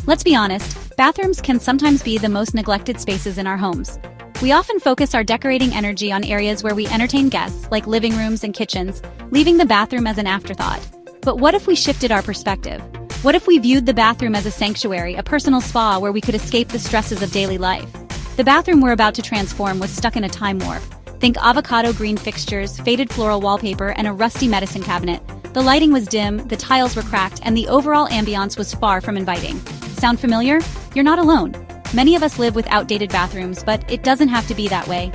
Let's be honest, bathrooms can sometimes be the most neglected spaces in our homes. We often focus our decorating energy on areas where we entertain guests, like living rooms and kitchens, leaving the bathroom as an afterthought. But what if we shifted our perspective? What if we viewed the bathroom as a sanctuary, a personal spa where we could escape the stresses of daily life? The bathroom we're about to transform was stuck in a time warp. Think avocado green fixtures, faded floral wallpaper, and a rusty medicine cabinet. The lighting was dim, the tiles were cracked, and the overall ambiance was far from inviting. Sound familiar? You're not alone. Many of us live with outdated bathrooms, but it doesn't have to be that way.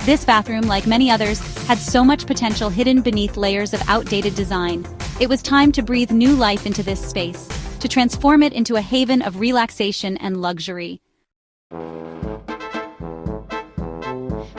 This bathroom, like many others, had so much potential hidden beneath layers of outdated design. It was time to breathe new life into this space, to transform it into a haven of relaxation and luxury.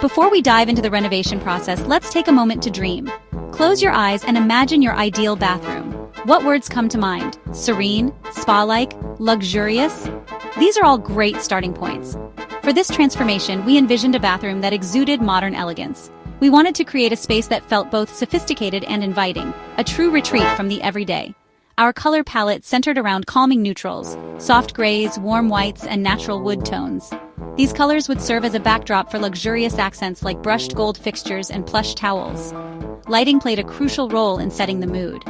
Before we dive into the renovation process, let's take a moment to dream. Close your eyes and imagine your ideal bathroom. What words come to mind? Serene, spa-like, luxurious? These are all great starting points. For this transformation, we envisioned a bathroom that exuded modern elegance. We wanted to create a space that felt both sophisticated and inviting, a true retreat from the everyday. Our color palette centered around calming neutrals, soft grays, warm whites, and natural wood tones. These colors would serve as a backdrop for luxurious accents like brushed gold fixtures and plush towels. Lighting played a crucial role in setting the mood.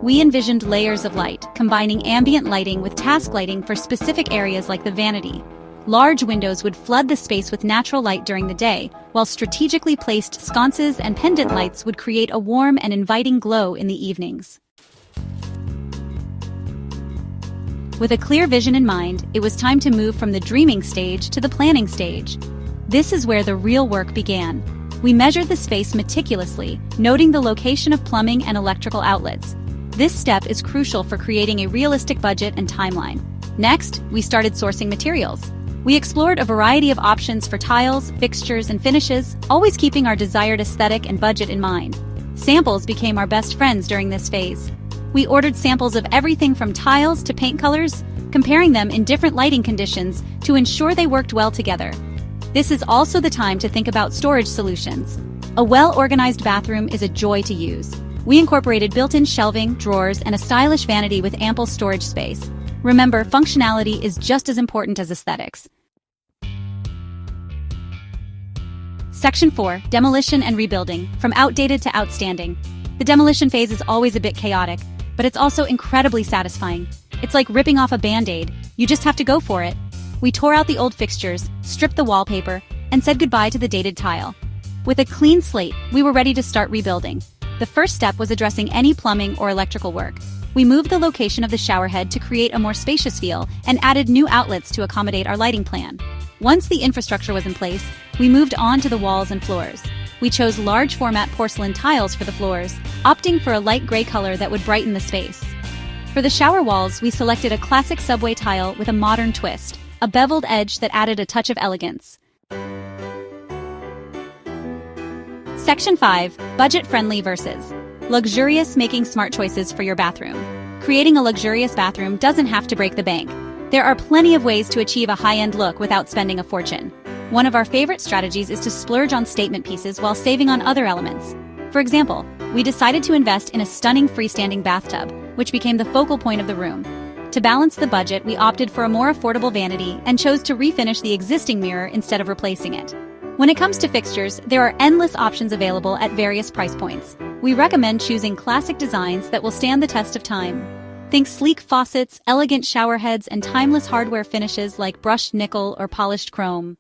We envisioned layers of light, combining ambient lighting with task lighting for specific areas like the vanity. Large windows would flood the space with natural light during the day, while strategically placed sconces and pendant lights would create a warm and inviting glow in the evenings. With a clear vision in mind, it was time to move from the dreaming stage to the planning stage. This is where the real work began. We measured the space meticulously, noting the location of plumbing and electrical outlets. This step is crucial for creating a realistic budget and timeline. Next, we started sourcing materials. We explored a variety of options for tiles, fixtures, and finishes, always keeping our desired aesthetic and budget in mind. Samples became our best friends during this phase. We ordered samples of everything from tiles to paint colors, comparing them in different lighting conditions to ensure they worked well together. This is also the time to think about storage solutions. A well-organized bathroom is a joy to use. We incorporated built-in shelving, drawers, and a stylish vanity with ample storage space. Remember, functionality is just as important as aesthetics. Section 4. Demolition and rebuilding, from outdated to outstanding. The demolition phase is always a bit chaotic, but it's also incredibly satisfying. It's like ripping off a Band-Aid. You just have to go for it. We tore out the old fixtures, stripped the wallpaper, and said goodbye to the dated tile. With a clean slate, we were ready to start rebuilding. The first step was addressing any plumbing or electrical work. We moved the location of the showerhead to create a more spacious feel and added new outlets to accommodate our lighting plan. Once the infrastructure was in place, we moved on to the walls and floors. We chose large-format porcelain tiles for the floors, opting for a light gray color that would brighten the space. For the shower walls, we selected a classic subway tile with a modern twist, a beveled edge that added a touch of elegance. Section 5. Budget-friendly versus luxurious, making smart choices for your bathroom. Creating a luxurious bathroom doesn't have to break the bank. There are plenty of ways to achieve a high-end look without spending a fortune. One of our favorite strategies is to splurge on statement pieces while saving on other elements. For example, we decided to invest in a stunning freestanding bathtub, which became the focal point of the room. To balance the budget, we opted for a more affordable vanity and chose to refinish the existing mirror instead of replacing it. When it comes to fixtures, there are endless options available at various price points. We recommend choosing classic designs that will stand the test of time. Think sleek faucets, elegant shower heads, and timeless hardware finishes like brushed nickel or polished chrome.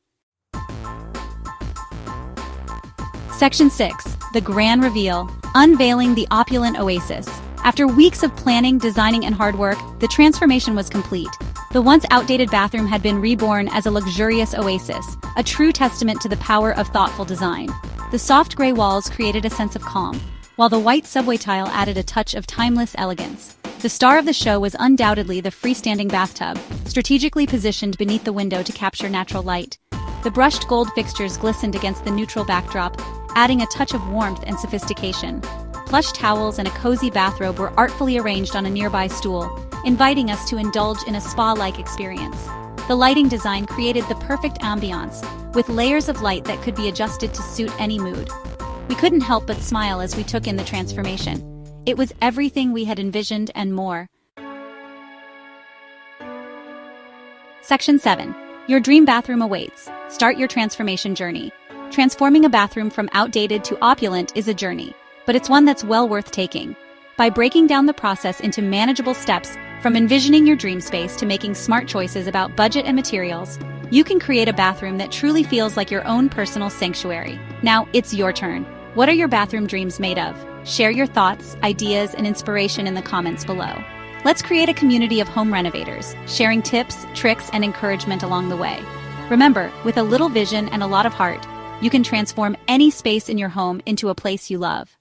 Section 6. The Grand Reveal. Unveiling the Opulent Oasis. After weeks of planning, designing, and hard work, the transformation was complete. The once outdated bathroom had been reborn as a luxurious oasis, a true testament to the power of thoughtful design. The soft gray walls created a sense of calm, while the white subway tile added a touch of timeless elegance. The star of the show was undoubtedly the freestanding bathtub, strategically positioned beneath the window to capture natural light. The brushed gold fixtures glistened against the neutral backdrop, adding a touch of warmth and sophistication. Plush towels and a cozy bathrobe were artfully arranged on a nearby stool, inviting us to indulge in a spa-like experience. The lighting design created the perfect ambiance, with layers of light that could be adjusted to suit any mood. We couldn't help but smile as we took in the transformation. It was everything we had envisioned and more. Section 7. Your dream bathroom awaits. Start your transformation journey. Transforming a bathroom from outdated to opulent is a journey, but it's one that's well worth taking. By breaking down the process into manageable steps, from envisioning your dream space to making smart choices about budget and materials, you can create a bathroom that truly feels like your own personal sanctuary. Now, it's your turn. What are your bathroom dreams made of? Share your thoughts, ideas, and inspiration in the comments below. Let's create a community of home renovators, sharing tips, tricks, and encouragement along the way. Remember, with a little vision and a lot of heart, you can transform any space in your home into a place you love.